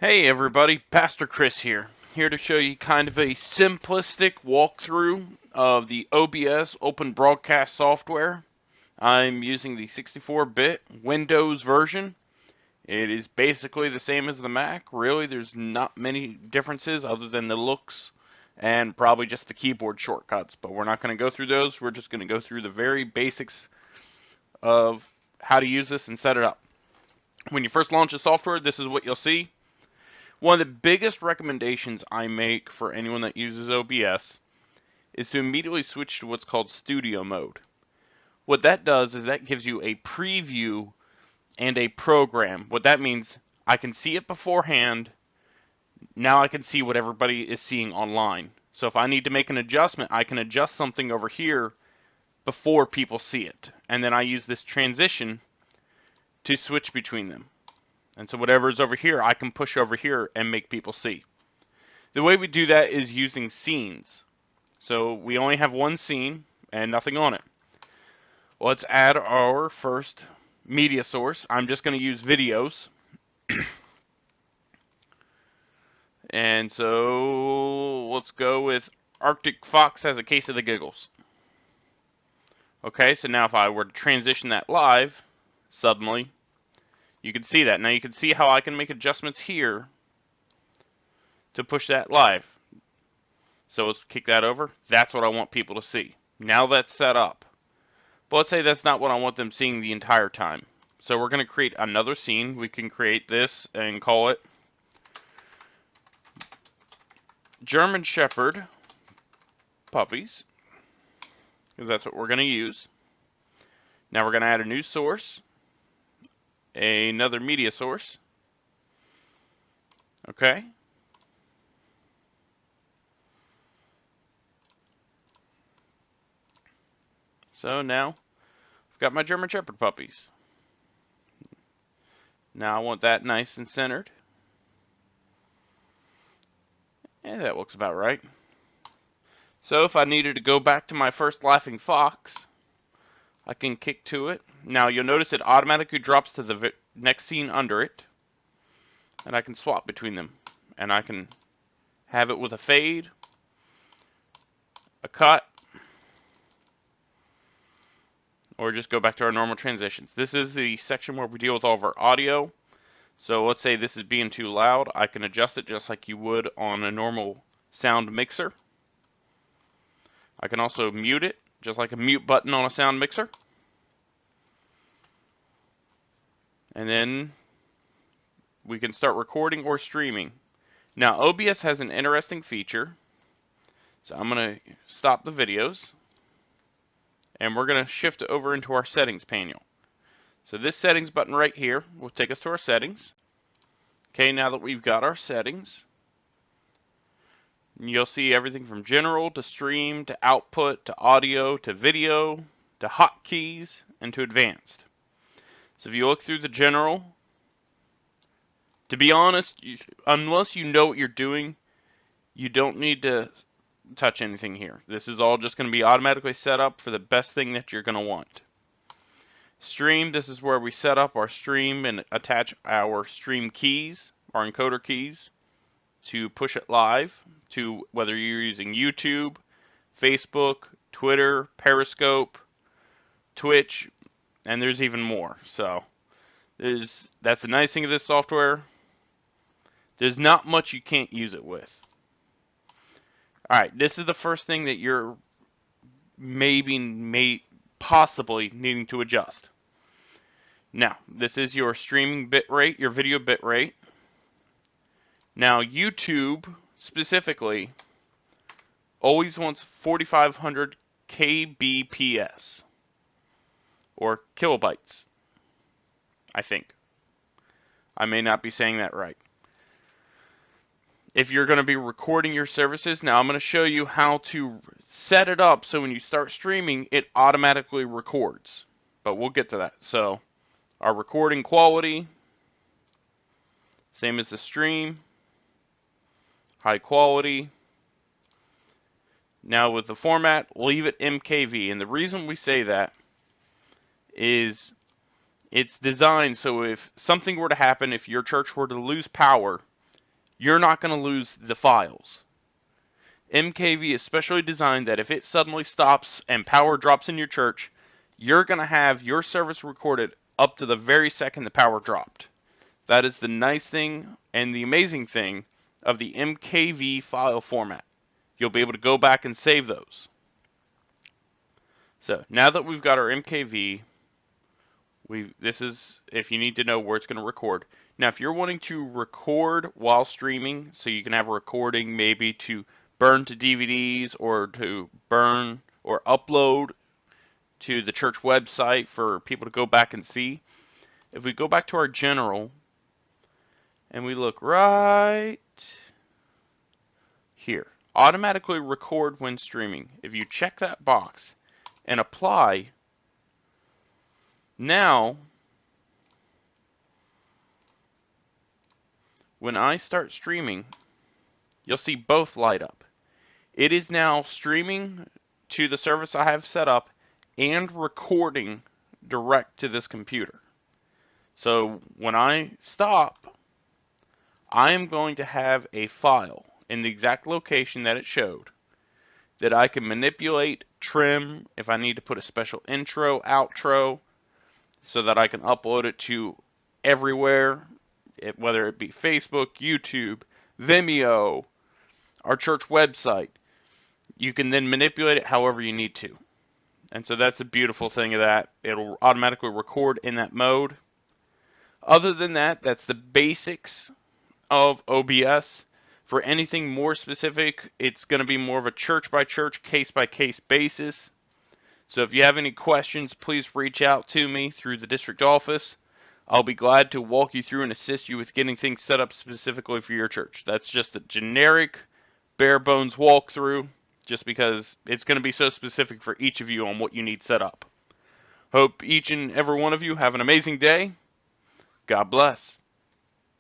Hey everybody, Pastor Chris here to show you kind of a simplistic walkthrough of the OBS Open Broadcast software. I'm using the 64-bit Windows version. It is basically the same as the Mac. Really, there's not many differences other than the looks and probably just the keyboard shortcuts, but we're not going to go through those. We're just going to go through the very basics of how to use this and set it up. When you first launch the software, this is what you'll see. One of the biggest recommendations I make for anyone that uses OBS is to immediately switch to what's called studio mode. What that does is that gives you a preview and a program. What that means, I can see it beforehand. Now I can see what everybody is seeing online. So if I need to make an adjustment, I can adjust something over here before people see it. And then I use this transition to switch between them. And so whatever is over here, I can push over here and make people see. The way we do that is using scenes. So we only have one scene and nothing on it. Let's add our first media source. I'm just going to use videos. And so let's go with Arctic Fox Has a Case of the Giggles. Okay, so now if I were to transition that live, suddenly you can see that. Now you can see how I can make adjustments here to push that live. So let's kick that over. That's what I want people to see. Now that's set up. But let's say that's not what I want them seeing the entire time. So we're going to create another scene. We can create this and call it German Shepherd Puppies, because that's what we're going to use. Now we're going to add a new source, another media source. Okay. So now I've got my German Shepherd puppies. Now I want that nice and centered. And that looks about right. So if I needed to go back to my first laughing fox, I can kick to it. Now you'll notice it automatically drops to the next scene under it. And I can swap between them. And I can have it with a fade, a cut, or just go back to our normal transitions. This is the section where we deal with all of our audio. So let's say this is being too loud. I can adjust it just like you would on a normal sound mixer. I can also mute it, just like a mute button on a sound mixer. And then we can start recording or streaming. Now OBS has an interesting feature. So I'm going to stop the videos. And we're going to shift over into our settings panel. So this settings button right here will take us to our settings. Okay, now that we've got our settings, you'll see everything from general to stream to output to audio to video to hotkeys and to advanced. So if you look through the general, to be honest, unless you know what you're doing, you don't need to touch anything here. This is all just going to be automatically set up for the best thing that you're going to want. Stream, this is where we set up our stream and attach our stream keys, our encoder keys, to push it live to whether you're using YouTube, Facebook, Twitter, Periscope, Twitch, and there's even more. So that's the nice thing of this software. There's not much you can't use it with. Alright, this is the first thing that you're possibly needing to adjust. Now, this is your streaming bitrate, your video bitrate. Now, YouTube specifically always wants 4500 kbps or kilobytes, I think. I may not be saying that right. If you're going to be recording your services, now I'm going to show you how to set it up so when you start streaming, it automatically records. But we'll get to that. So, our recording quality, same as the stream, high quality. Now with the format, leave it MKV. And the reason we say that is it's designed so if something were to happen, if your church were to lose power, you're not going to lose the files. MKV is specially designed that if it suddenly stops and power drops in your church, you're going to have your service recorded up to the very second the power dropped. That is the nice thing and the amazing thing of the MKV file format. You'll be able to go back and save those. So now that we've got our MKV, this is if you need to know where it's going to record. Now, if you're wanting to record while streaming, so you can have a recording maybe to burn to DVDs or to burn or upload to the church website for people to go back and see, if we go back to our general and we look right here, automatically record when streaming. If you check that box and apply, now when I start streaming, you'll see both light up. It is now streaming to the service I have set up and recording direct to this computer. So when I stop, I am going to have a file in the exact location that it showed that I can manipulate, trim, if I need to put a special intro, outro, so that I can upload it to everywhere, whether it be Facebook, YouTube, Vimeo, our church website. You can then manipulate it however you need to. And so that's the beautiful thing of that. It'll automatically record in that mode. Other than that, that's the basics of OBS. For anything more specific, it's going to be more of a church-by-church, case-by-case basis. So if you have any questions, please reach out to me through the district office. I'll be glad to walk you through and assist you with getting things set up specifically for your church. That's just a generic, bare-bones walkthrough, just because it's going to be so specific for each of you on what you need set up. Hope each and every one of you have an amazing day. God bless.